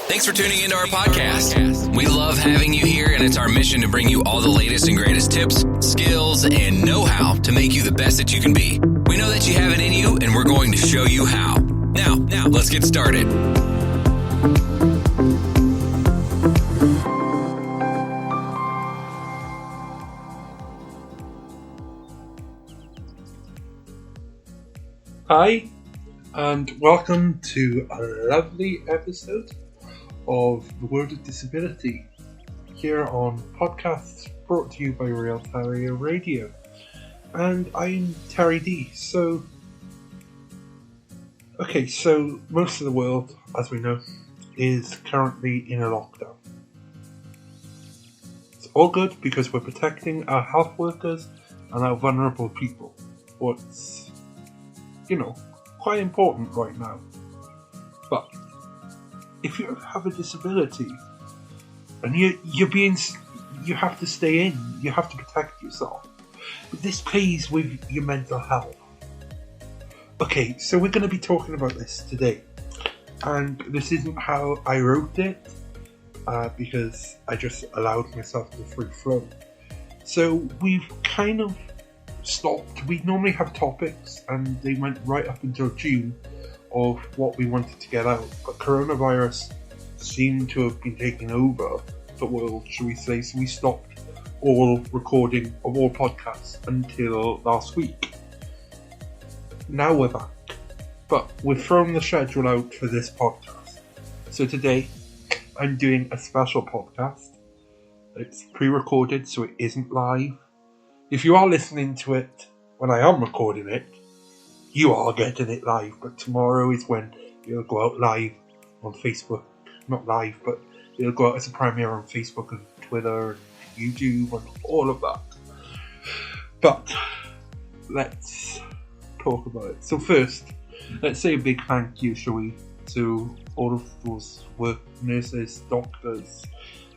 Thanks for tuning into our podcast. We love having you here, and it's our mission to bring you all the latest and greatest tips, skills, and know-how to make you the best that you can be. We know that you have it in you, and we're going to show you how. Now, let's get started. Hi, and welcome to a lovely episode of The World of Disability here on podcasts brought to you by Real Terrier Radio. And I'm Terry D. So most of the world, as we know, is currently in a lockdown. It's all good because we're protecting our health workers and our vulnerable people. What's quite important right now. But if you have a disability and you have to stay in, you have to protect yourself. But this plays with your mental health. Okay, so we're going to be talking about this today. And this isn't how I wrote it, because I just allowed myself the free flow. So we've kind of stopped. We normally have topics and they went right up until June of what we wanted to get out, but coronavirus seemed to have been taking over the world, shall we say, so we stopped all recording of all podcasts until last week. Now we're back, but we've thrown the schedule out for this podcast. So today I'm doing a special podcast. It's pre-recorded, so it isn't live. If you are listening to it when I am recording it, you are getting it live, but tomorrow is when it'll go out live on Facebook. Not live, but it'll go out as a premiere on Facebook and Twitter and YouTube and all of that. But let's talk about it. So first, let's say a big thank you, shall we, to all of those nurses, doctors,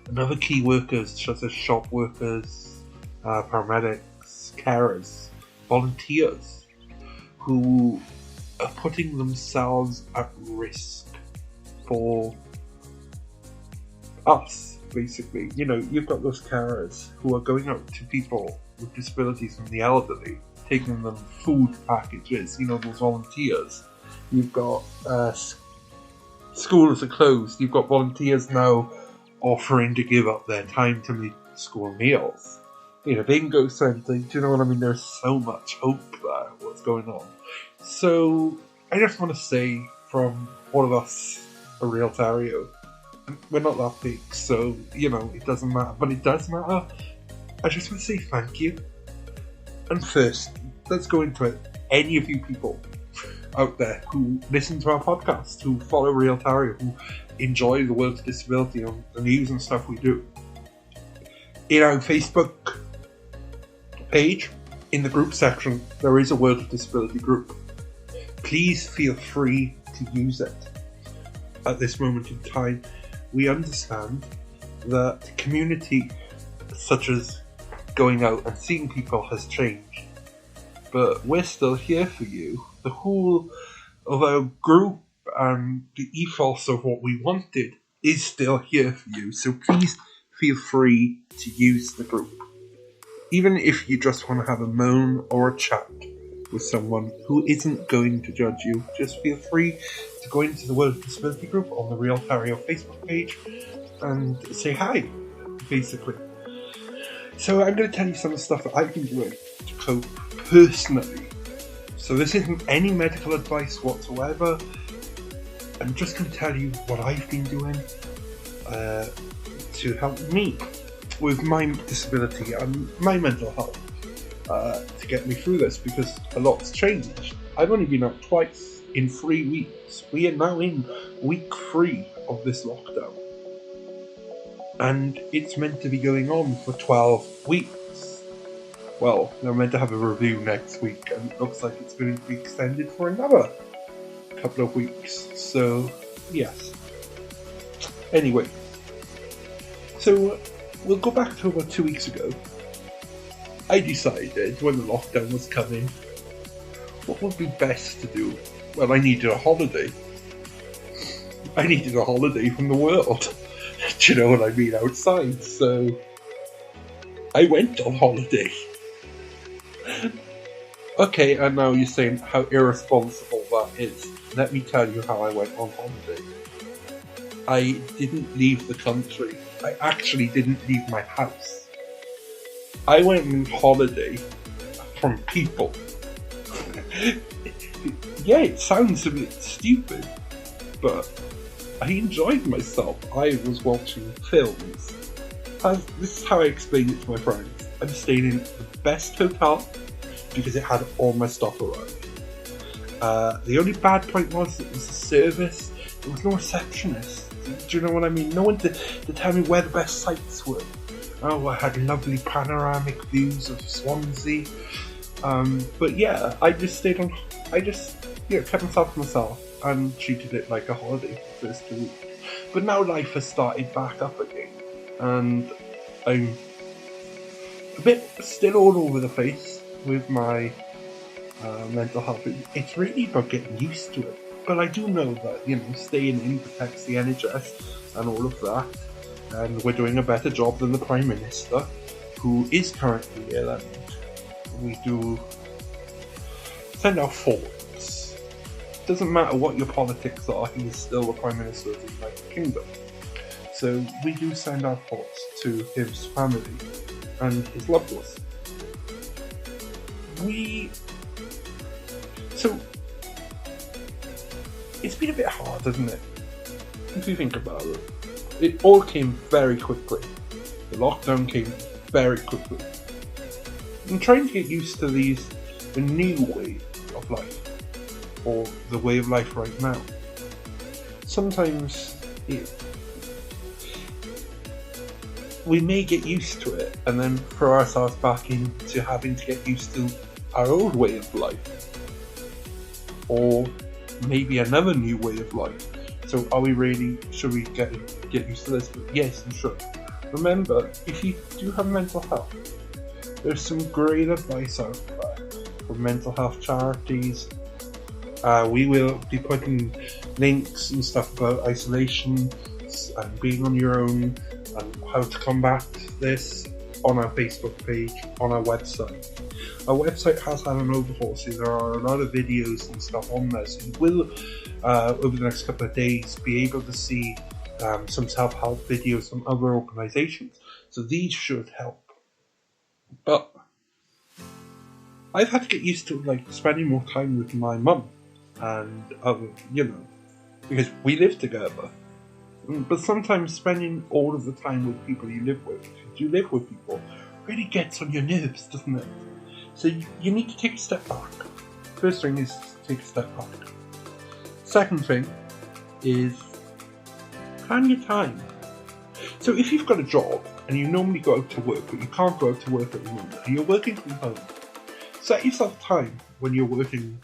and other key workers such as shop workers, paramedics, carers, volunteers who are putting themselves at risk for us, basically. You've got those carers who are going out to people with disabilities and the elderly, taking them food packages, those volunteers. You've got schools are closed. You've got volunteers now offering to give up their time to make school meals. Bingo centre, do you know what I mean? There's so much hope there, what's going on. So, I just want to say from all of us, a Real Terrier, we're not that big, so, it doesn't matter, but it does matter. I just want to say thank you. And first, let's go into it. Any of you people out there who listen to our podcast, who follow Real Terrier, who enjoy the World of Disability on the news and stuff we do, in our Facebook page, in the group section, there is a World of Disability group. Please feel free to use it. At this moment in time, we understand that community, such as going out and seeing people, has changed. But we're still here for you. The whole of our group and the ethos of what we wanted is still here for you. So please feel free to use the group. Even if you just want to have a moan or a chat with someone who isn't going to judge you, just feel free to go into the World of Disability group on the Real Terrier Facebook page and say hi, basically. So I'm going to tell you some of the stuff that I've been doing to cope personally. So this isn't any medical advice whatsoever. I'm just going to tell you what I've been doing to help me with my disability and my mental health to get me through this, because a lot's changed. I've only been out twice in 3 weeks. We are now in week 3 of this lockdown, and it's meant to be going on for 12 weeks. Well, they're meant to have a review next week, and it looks like it's going to be extended for another couple of weeks. So yes, anyway, so we'll go back to about 2 weeks ago. I decided when the lockdown was coming, what would be best to do? Well, I needed a holiday. I needed a holiday from the world. Do you know what I mean? Outside. So I went on holiday. Okay, and now you're saying how irresponsible that is. Let me tell you how I went on holiday. I didn't leave the country. I actually didn't leave my house. I went on holiday from people. Yeah, it sounds a bit stupid, but I enjoyed myself. I was watching films. This is how I explain it to my friends. I'm staying in the best hotel because it had all my stuff arrived. The only bad point was it was the service. There was no receptionist. Do you know what I mean? No one to tell me where the best sites were. Oh, I had lovely panoramic views of Swansea. But yeah, I just kept myself to myself and treated it like a holiday for the first 2 weeks. But now life has started back up again, and I'm a bit still all over the place with my mental health. It's really about getting used to it. But I do know that, staying in protects the NHS and all of that, and we're doing a better job than the Prime Minister, who is currently ill, and we do send out thoughts. Doesn't matter what your politics are, he is still the Prime Minister of the United Kingdom. So we do send our thoughts to his family and his loved ones. So it's been a bit hard, hasn't it? If you think about it. It all came very quickly. The lockdown came very quickly. I'm trying to get used to the new way of life, or the way of life right now. Sometimes we may get used to it and then throw ourselves back into having to get used to our old way of life, or maybe another new way of life. So should we get used to this? But yes, you should. Remember, if you do have mental health, there's some great advice out there from mental health charities. We will be putting links and stuff about isolation and being on your own and how to combat this on our Facebook page, on our website. Our website has had an overhaul, so there are a lot of videos and stuff on there, so you will, over the next couple of days, be able to see some self-help videos from other organisations. So these should help. But I've had to get used to spending more time with my mum and other, because we live together. But sometimes spending all of the time with people you live with, if you live with people, really gets on your nerves, doesn't it? So you need to take a step back. First thing is take a step back. Second thing is plan your time. So if you've got a job and you normally go out to work, but you can't go out to work at the moment, and you're working from home, set yourself time when you're working,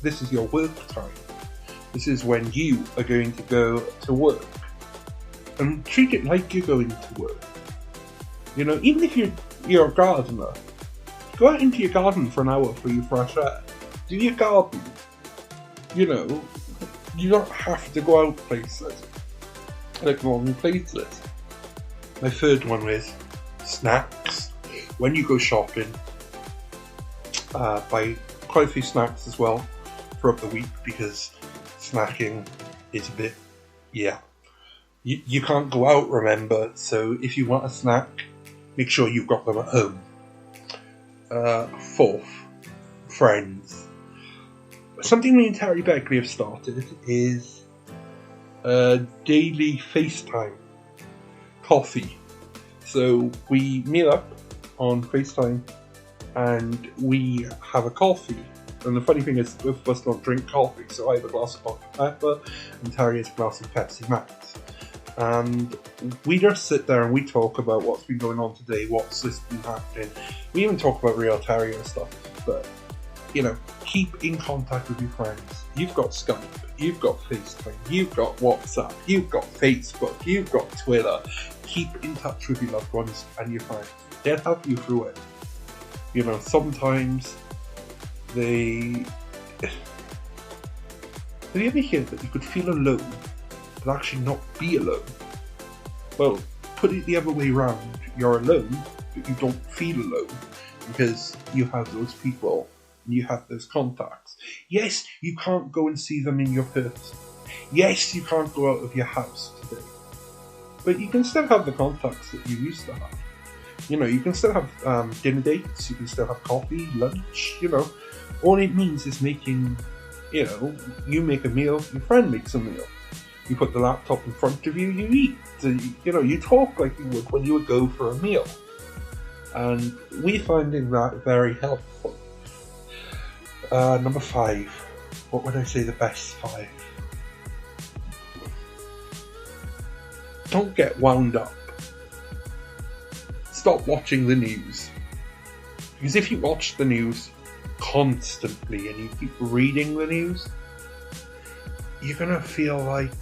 this is your work time. This is when you are going to go to work. And treat it like you're going to work. Even if you're a gardener, go out into your garden for an hour for your fresh air. Do your garden. You don't have to go out places. Long places. My third one is snacks. When you go shopping, buy quite a few snacks as well throughout the week, because snacking is a bit, You can't go out, remember, so if you want a snack, make sure you've got them at home. Fourth, friends. Something me and Terry Beckley have started is daily FaceTime coffee. So we meet up on FaceTime and we have a coffee. And the funny thing is, both of us don't drink coffee, so I have a glass of Dr. Pepper and Terry has a glass of Pepsi Max. And we just sit there and we talk about what's been going on today, what's been happening. We even talk about Real Terry and stuff. But, keep in contact with your friends. You've got Skype, you've got FaceTime, you've got WhatsApp, you've got Facebook, you've got Twitter. Keep in touch with your loved ones and your friends. They'll help you through it. Sometimes have you ever heard that you could feel alone but actually not be alone. Well, put it the other way around. You're alone, but you don't feel alone because you have those people and you have those contacts. Yes, you can't go and see them in your person. Yes, you can't go out of your house today. But you can still have the contacts that you used to have. You know, you can still have dinner dates, you can still have coffee, lunch, you know. All it means is making, you know, you make a meal, your friend makes a meal. You put the laptop in front of you, you eat. You know, you talk like you would when you would go for a meal. And we're finding that very helpful. Number 5. What would I say the best 5? Don't get wound up. Stop watching the news. Because if you watch the news constantly and you keep reading the news, you're going to feel like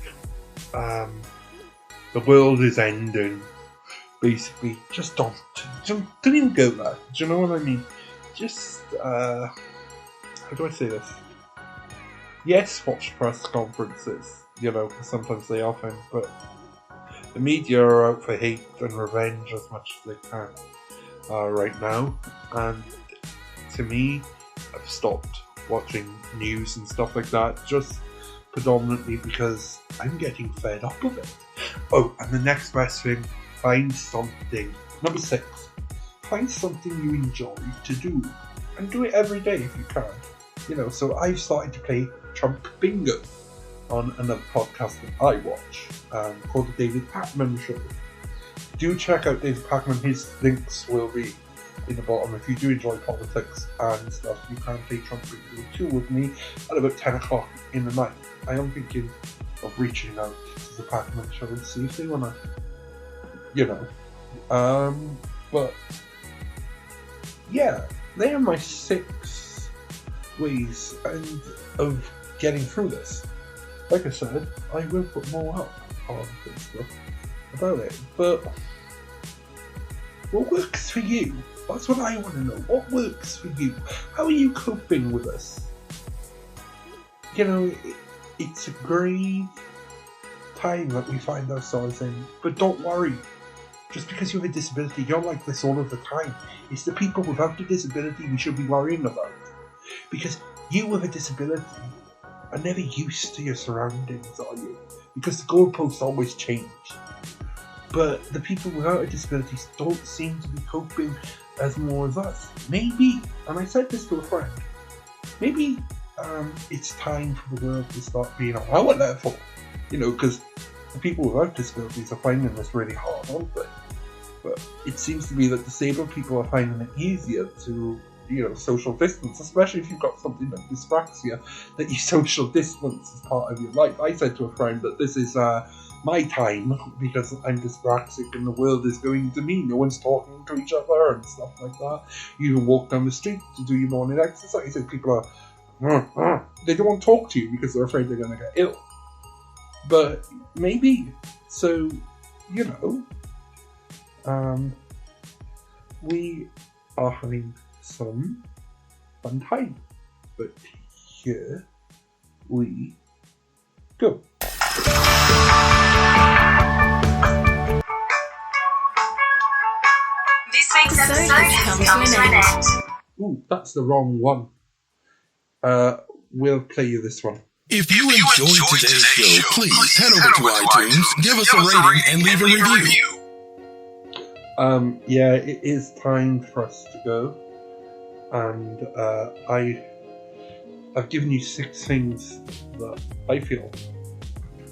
the world is ending. Basically, just don't even go there. Do you know what I mean? Just, how do I say this? Yes, watch press conferences, you know, because sometimes they are fun, but the media are out for hate and revenge as much as they can right now. And to me, I've stopped watching news and stuff like that, just predominantly because I'm getting fed up of it. Oh, and the next best thing, find something. Number 6, find something you enjoy to do. And do it every day if you can. You know, so I've started to play Trump Bingo on another podcast that I watch called The David Pakman Show. Do check out David Pakman. His links will be in the bottom. If you do enjoy politics and stuff, you can play Trump Bingo 2 with me at about 10 o'clock in the night. I am thinking of reaching out to the Pakman Show and see if they want to, you know. But yeah, they are my 6 ways of getting through this. Like I said, I will put more up on Facebook about it. But what works for you? That's what I want to know. What works for you? How are you coping with this? You know, it's a grave time that we find ourselves in. But don't worry. Just because you have a disability, you're like this all of the time. It's the people without a disability we should be worrying about. Because you with a disability are never used to your surroundings, are you? Because the goalposts always change. But the people without a disability don't seem to be coping as more as us. Maybe, and I said this to a friend, maybe it's time for the world to start being on our level. You know, because the people without disabilities are finding this really hard, aren't they? But it seems to be that disabled people are finding it easier to, you know, social distance, especially if you've got something like dyspraxia, that you social distance as part of your life. I said to a friend that this is my time because I'm dyspraxic and the world is going to me. No one's talking to each other and stuff like that. You even walk down the street to do your morning exercise and people are, they don't want to talk to you because they're afraid they're going to get ill. But maybe, so, you know, we are having some fun time. But here we go. This week's episode has come to an end. Ooh, that's the wrong one. We'll play you this one. If you enjoyed today's show, please head over to iTunes, give us a rating, and leave a review. Yeah, it is time for us to go. And I've given you 6 things that I feel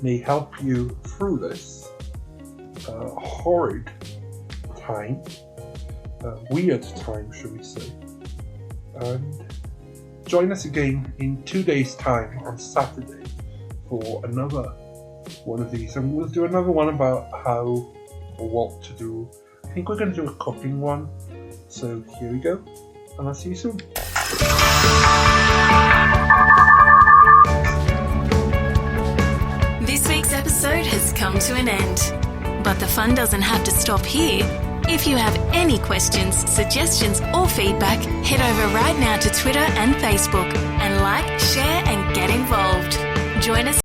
may help you through this horrid time, weird time, should we say. And join us again in 2 days' time on Saturday for another one of these. And we'll do another one about how or what to do. I think we're going to do a cooking one. So here we go. And I'll see you soon. This week's episode has come to an end. But the fun doesn't have to stop here. If you have any questions, suggestions, or feedback, head over right now to Twitter and Facebook and like, share, and get involved. Join us